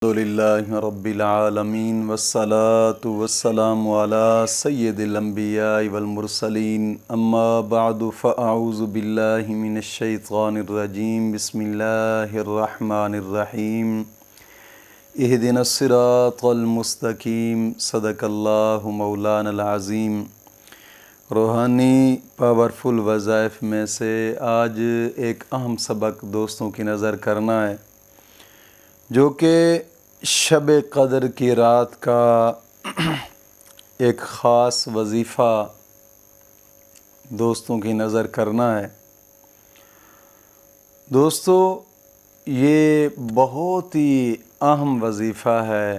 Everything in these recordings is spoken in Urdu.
الحمدللہ رب العالمین والصلاة والسلام علی سید الانبیاء والمرسلین اما بعد فاعوذ باللہ من الشیطان الرجیم بسم اللہ الرحمن الرحیم اہدنا الصراط المستقیم صدق اللہ مولانا العظیم۔ روحانی پاورفل وظائف میں سے آج ایک اہم سبق دوستوں کی نظر کرنا ہے، جو کہ شب قدر کی رات کا ایک خاص وظیفہ دوستوں کی نظر کرنا ہے۔ دوستو، یہ بہت ہی اہم وظیفہ ہے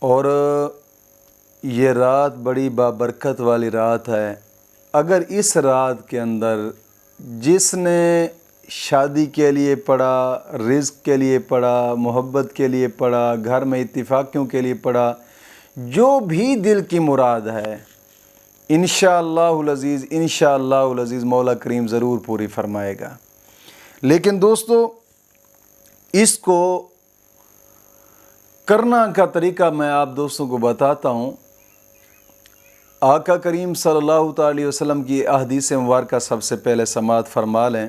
اور یہ رات بڑی بابرکت والی رات ہے۔ اگر اس رات کے اندر جس نے شادی کے لیے پڑھا، رزق کے لیے پڑھا، محبت کے لیے پڑھا، گھر میں اتفاقیوں کے لیے پڑھا، جو بھی دل کی مراد ہے انشاءاللہ العزیز مولا کریم ضرور پوری فرمائے گا۔ لیکن دوستو، اس کو کرنا کا طریقہ میں آپ دوستوں کو بتاتا ہوں۔ آقا کریم صلی اللہ تعالی وسلم کی احادیث مبارکہ سب سے پہلے سماعت فرما لیں۔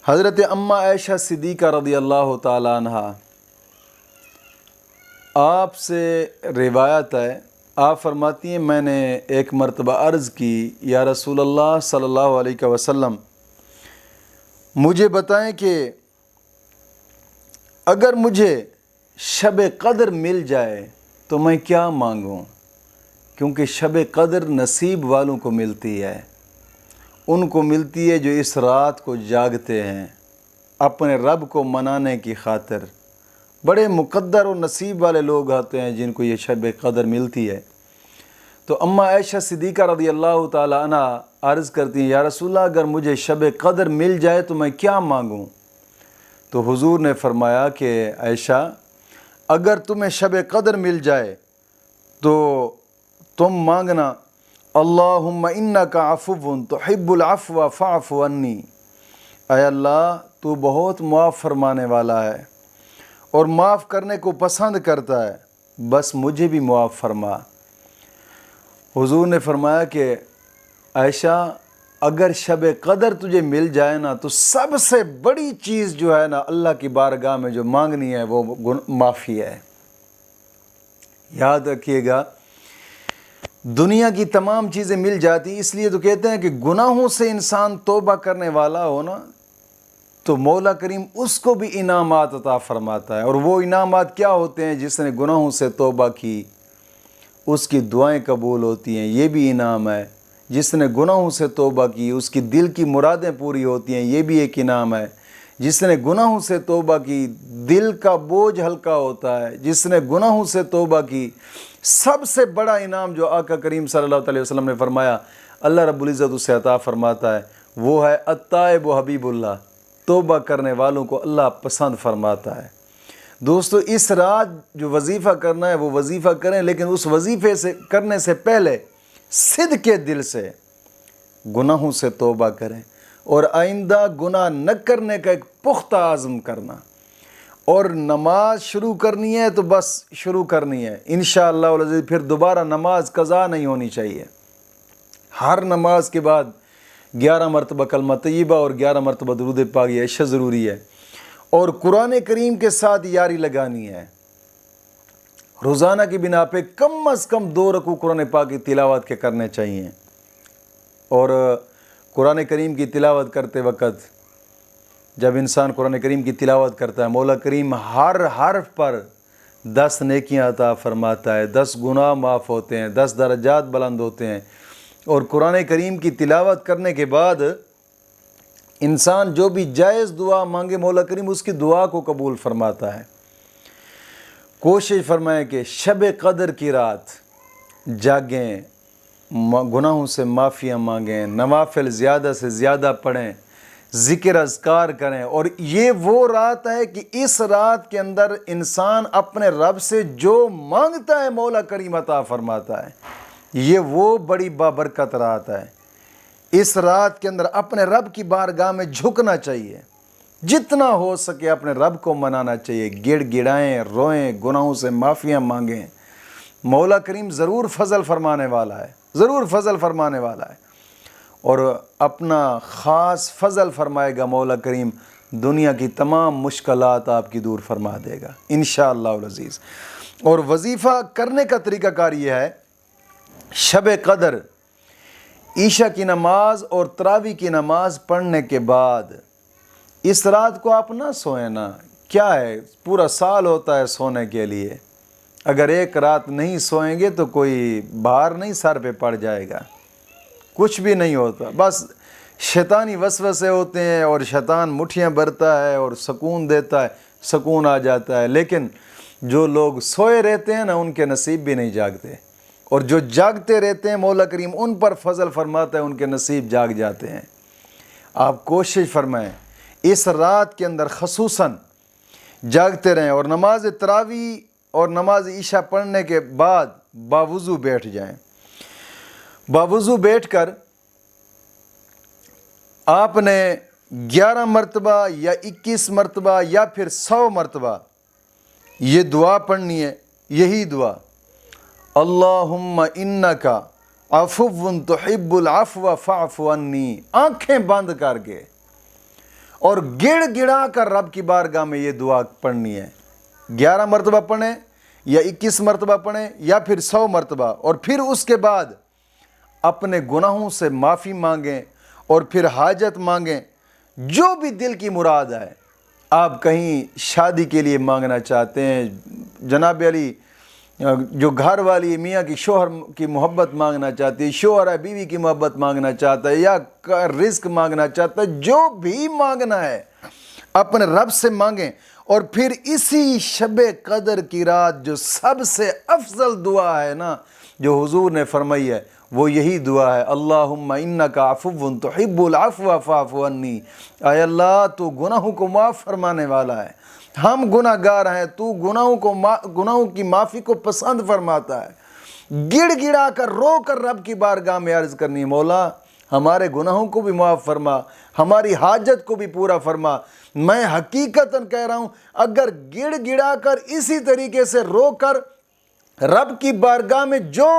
حضرت اماں عائشہ صدیقہ رضی اللہ تعالی عنہ آپ سے روایت ہے، آپ فرماتی ہیں میں نے ایک مرتبہ عرض کی، یا رسول اللہ صلی اللہ علیہ وسلم، مجھے بتائیں کہ اگر مجھے شب قدر مل جائے تو میں کیا مانگوں، کیونکہ شب قدر نصیب والوں کو ملتی ہے، ان کو ملتی ہے جو اس رات کو جاگتے ہیں اپنے رب کو منانے کی خاطر۔ بڑے مقدر و نصیب والے لوگ آتے ہیں جن کو یہ شب قدر ملتی ہے۔ تو اماں عائشہ صدیقہ رضی اللہ تعالی عنہ عرض کرتی ہیں، یا رسول اللہ، اگر مجھے شب قدر مل جائے تو میں کیا مانگوں؟ تو حضور نے فرمایا کہ عائشہ، اگر تمہیں شب قدر مل جائے تو تم مانگنا، اللہم انک عفو تحب العفو فاعف عنی، اے اللہ تو بہت معاف فرمانے والا ہے اور معاف کرنے کو پسند کرتا ہے، بس مجھے بھی معاف فرما۔ حضور نے فرمایا کہ عائشہ، اگر شب قدر تجھے مل جائے نا تو سب سے بڑی چیز جو ہے نا اللہ کی بارگاہ میں جو مانگنی ہے وہ معافی ہے۔ یاد رکھیے گا، دنیا کی تمام چیزیں مل جاتی، اس لیے تو کہتے ہیں کہ گناہوں سے انسان توبہ کرنے والا ہو نا تو مولا کریم اس کو بھی انعامات عطا فرماتا ہے۔ اور وہ انعامات کیا ہوتے ہیں؟ جس نے گناہوں سے توبہ کی اس کی دعائیں قبول ہوتی ہیں، یہ بھی انعام ہے۔ جس نے گناہوں سے توبہ کی اس کی دل کی مرادیں پوری ہوتی ہیں، یہ بھی ایک انعام ہے۔ جس نے گناہوں سے توبہ کی دل کا بوجھ ہلکا ہوتا ہے۔ جس نے گناہوں سے توبہ کی، سب سے بڑا انعام جو آقا کریم صلی اللہ علیہ وسلم نے فرمایا اللہ رب العزت اسے عطا فرماتا ہے، وہ ہے التائب و حبیب اللہ، توبہ کرنے والوں کو اللہ پسند فرماتا ہے۔ دوستو، اس رات جو وظیفہ کرنا ہے وہ وظیفہ کریں، لیکن اس وظیفے سے کرنے سے پہلے صدق کے دل سے گناہوں سے توبہ کریں اور آئندہ گناہ نہ کرنے کا ایک پختہ عزم کرنا۔ اور نماز شروع کرنی ہے تو بس شروع کرنی ہے، انشاءاللہ العزیز پھر دوبارہ نماز قضا نہیں ہونی چاہیے۔ ہر نماز کے بعد 11 مرتبہ کلمہ طیبہ اور 11 مرتبہ درود پاک یہ عشاء ضروری ہے، اور قرآن کریم کے ساتھ یاری لگانی ہے۔ روزانہ کی بنا پہ کم از کم 2 رکوع قرآن پاک کی تلاوت کے کرنے چاہیے، اور قرآن کریم کی تلاوت کرتے وقت جب انسان قرآن کریم کی تلاوت کرتا ہے، مولا کریم ہر حرف پر 10 نیکیاں عطا فرماتا ہے، 10 گناہ معاف ہوتے ہیں، 10 درجات بلند ہوتے ہیں۔ اور قرآن کریم کی تلاوت کرنے کے بعد انسان جو بھی جائز دعا مانگے مولا کریم اس کی دعا کو قبول فرماتا ہے۔ کوشش فرمائیں کہ شب قدر کی رات جاگیں، گناہوں سے معافیاں مانگیں، نوافل زیادہ سے زیادہ پڑھیں، ذکر اذکار کریں۔ اور یہ وہ رات ہے کہ اس رات کے اندر انسان اپنے رب سے جو مانگتا ہے مولا کریم عطا فرماتا ہے۔ یہ وہ بڑی بابرکت رات ہے۔ اس رات کے اندر اپنے رب کی بارگاہ میں جھکنا چاہیے، جتنا ہو سکے اپنے رب کو منانا چاہیے، گڑ گڑائیں، روئیں، گناہوں سے معافیاں مانگیں۔ مولا کریم ضرور فضل فرمانے والا ہے، ضرور فضل فرمانے والا ہے، اور اپنا خاص فضل فرمائے گا مولا کریم، دنیا کی تمام مشکلات آپ کی دور فرما دے گا انشاءاللہ العزیز۔ اور وظیفہ کرنے کا طریقہ کار یہ ہے، شب قدر عشاء کی نماز اور تراویح کی نماز پڑھنے کے بعد اس رات کو آپ نہ سوئیں نا، کیا ہے پورا سال ہوتا ہے سونے کے لیے، اگر ایک رات نہیں سوئیں گے تو کوئی بھار نہیں سر پہ پڑ جائے گا، کچھ بھی نہیں ہوتا، بس شیطانی وسوسے ہوتے ہیں اور شیطان مٹھیاں بھرتا ہے اور سکون دیتا ہے، سکون آ جاتا ہے، لیکن جو لوگ سوئے رہتے ہیں نا ان کے نصیب بھی نہیں جاگتے، اور جو جاگتے رہتے ہیں مولا کریم ان پر فضل فرماتا ہے، ان کے نصیب جاگ جاتے ہیں۔ آپ کوشش فرمائیں اس رات کے اندر خصوصاً جاگتے رہیں، اور نماز تراویح اور نماز عشاء پڑھنے کے بعد باوضو بیٹھ جائیں۔ باوضو بیٹھ کر آپ نے 11 مرتبہ یا 21 مرتبہ یا پھر 100 مرتبہ یہ دعا پڑھنی ہے، یہی دعا، اللہم انکا عفو تحب العفو فاعف عنی، آنکھیں بند کر کے اور گڑ گڑا کر رب کی بارگاہ میں یہ دعا پڑھنی ہے۔ 11 مرتبہ پڑھیں یا 21 مرتبہ پڑھیں یا پھر 100 مرتبہ، اور پھر اس کے بعد اپنے گناہوں سے معافی مانگیں اور پھر حاجت مانگیں، جو بھی دل کی مراد ہے۔ آپ کہیں شادی کے لیے مانگنا چاہتے ہیں، جناب علی جو گھر والی میاں کی شوہر کی محبت مانگنا چاہتی ہے، شوہر ہے بیوی کی محبت مانگنا چاہتا ہے، یا رزق مانگنا چاہتا ہے، جو بھی مانگنا ہے اپنے رب سے مانگیں، اور پھر اسی شب قدر کی رات جو سب سے افضل دعا ہے نا، جو حضور نے فرمائی ہے، وہ یہی دعا ہے، اللہم انکا عفو تحب العفو فاعف عنی، اے اللہ تو گناہوں کو معاف فرمانے والا ہے، ہم گناہ گار ہیں، تو گناہوں کی معافی کو پسند فرماتا ہے۔ گڑ گڑا کر رو کر رب کی بارگاہ میں عرض کرنی، مولا ہمارے گناہوں کو بھی معاف فرما، ہماری حاجت کو بھی پورا فرما۔ میں حقیقتاً کہہ رہا ہوں، اگر گڑ گڑا کر اسی طریقے سے رو کر رب کی بارگاہ میں جو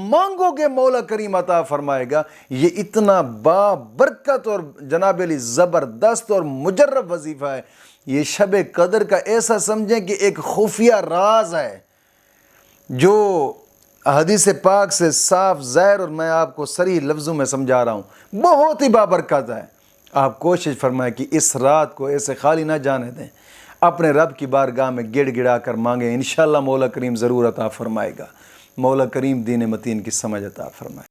مانگو گے مولا کریم عطا فرمائے گا، یہ اتنا بابرکت اور جناب علی زبردست اور مجرب وظیفہ ہے۔ یہ شب قدر کا ایسا سمجھیں کہ ایک خفیہ راز ہے جو حدیث پاک سے صاف ظاہر، اور میں آپ کو صریح لفظوں میں سمجھا رہا ہوں، بہت ہی بابرکت ہے۔ آپ کوشش فرمائیں کہ اس رات کو ایسے خالی نہ جانے دیں، اپنے رب کی بارگاہ میں گڑ گڑا کر مانگیں، انشاءاللہ مولا کریم ضرور عطا فرمائے گا۔ مولا کریم دین متین کی سمجھ عطا فرمائے۔